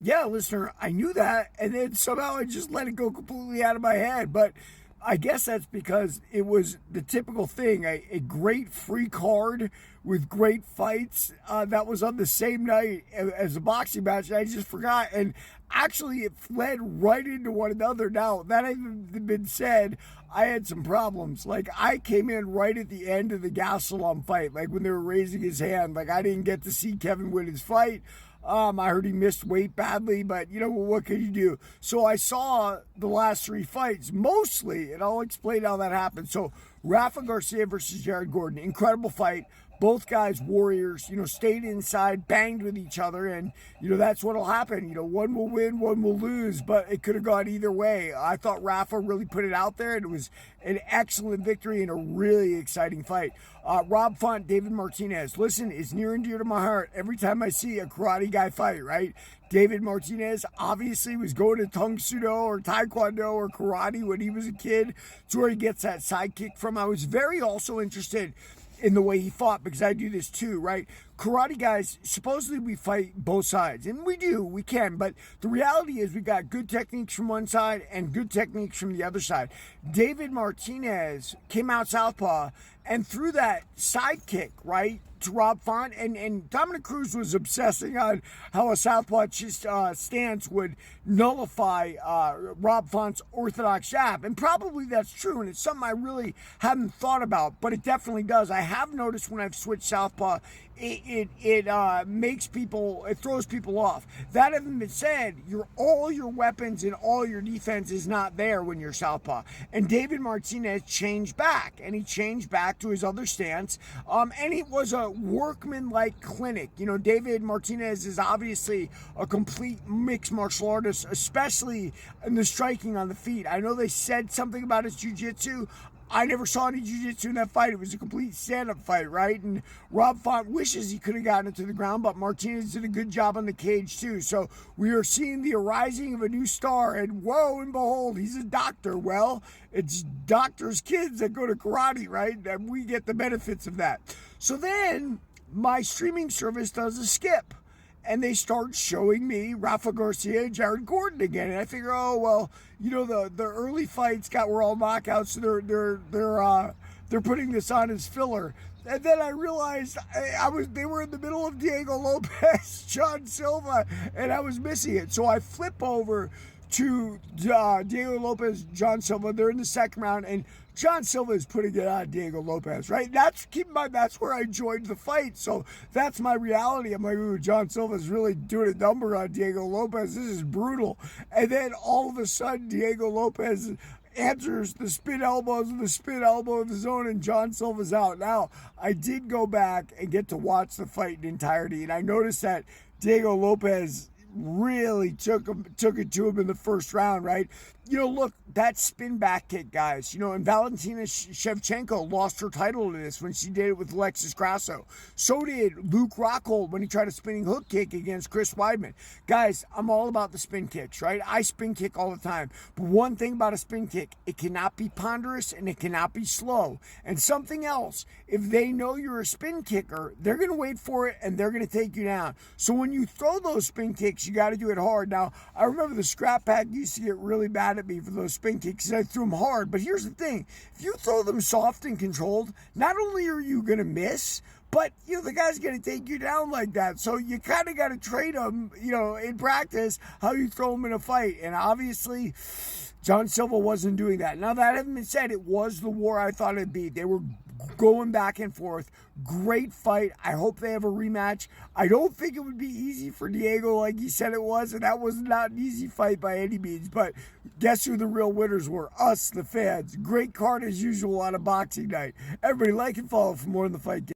Yeah, listener, I knew that, and then somehow I just let it go completely out of my head. But I guess that's because it was the typical thing, a great free card with great fights that was on the same night as a boxing match. And I just forgot. And actually, it fled right into one another. Now, that having been said, I had some problems. Like, I came in right at the end of the Gastelum fight, like when they were raising his hand. Like, I didn't get to see Kevin win his fight. I heard he missed weight badly, but what can you do? So I saw the last three fights mostly, and I'll explain how that happened. So Rafa Garcia versus Jared Gordon, incredible fight. Both guys warriors, stayed inside, banged with each other, and that's what'll happen. One will win, one will lose, but it could have gone either way. I thought Rafa really put it out there, and it was an excellent victory and a really exciting fight. Rob Font, David Martinez. Listen, it's near and dear to my heart every time I see a karate guy fight, right? David Martinez obviously was going to Tung Sudo or Taekwondo or karate when he was a kid. It's where he gets that sidekick from. I was very also interested in the way he fought, because I do this too, right? Karate guys, supposedly we fight both sides, and we can, but the reality is we got good techniques from one side and good techniques from the other side. David Martinez came out southpaw and threw that sidekick, right, to Rob Font, and Dominic Cruz was obsessing on how a southpaw stance would nullify Rob Font's orthodox jab, and probably that's true, and it's something I really haven't thought about, but it definitely does. I have noticed when I've switched southpaw, it makes people, it throws people off. That having been said, all your weapons and all your defense is not there when you're southpaw. And David Martinez changed back, and he changed back to his other stance, and it was a workman-like clinic. David Martinez is obviously a complete mixed martial artist, especially in the striking on the feet. I know they said something about his jiu-jitsu. I never saw any jiu-jitsu in that fight. It was a complete stand-up fight, right? And Rob Font wishes he could have gotten it to the ground, but Martinez did a good job on the cage, too. So we are seeing the arising of a new star, and whoa and behold, he's a doctor. Well, it's doctors' kids that go to karate, right? And we get the benefits of that. So then my streaming service does a skip, and they start showing me Rafa Garcia and Jared Gordon again. And I figure, oh well, the early fights were all knockouts, so they're putting this on as filler. And then I realized they were in the middle of Diego Lopez, John Silva, and I was missing it. So I flip over to Diego Lopez, John Silva. They're in the second round, and John Silva is putting it on Diego Lopez, right? Keep in mind, that's where I joined the fight. So that's my reality. I'm like, ooh, John Silva's really doing a number on Diego Lopez. This is brutal. And then all of a sudden, Diego Lopez answers the spin elbows and the spin elbow of his own, and John Silva's out. Now, I did go back and get to watch the fight in entirety, and I noticed that Diego Lopez really took it to him in the first round, right? Look, that spin back kick, guys, and Valentina Shevchenko lost her title to this when she did it with Alexis Grasso. So did Luke Rockhold when he tried a spinning hook kick against Chris Weidman. Guys, I'm all about the spin kicks, right? I spin kick all the time. But one thing about a spin kick, it cannot be ponderous and it cannot be slow. And something else, if they know you're a spin kicker, they're going to wait for it and they're going to take you down. So when you throw those spin kicks, you got to do it hard. Now, I remember the Scrap Pack used to get really mad at me for those spin kicks, and I threw them hard. But here's the thing: if you throw them soft and controlled, not only are you going to miss, but the guy's going to take you down like that. So you kind of got to train them, in practice, how you throw them in a fight. And obviously, John Silva wasn't doing that. Now, that having been said, it was the war I thought it'd be. They were going back and forth. Great fight. I hope they have a rematch. I don't think it would be easy for Diego like he said it was, and that was not an easy fight by any means. But guess who the real winners were? Us, the fans. Great card as usual on a boxing night. Everybody like and follow for more on The Fight Game.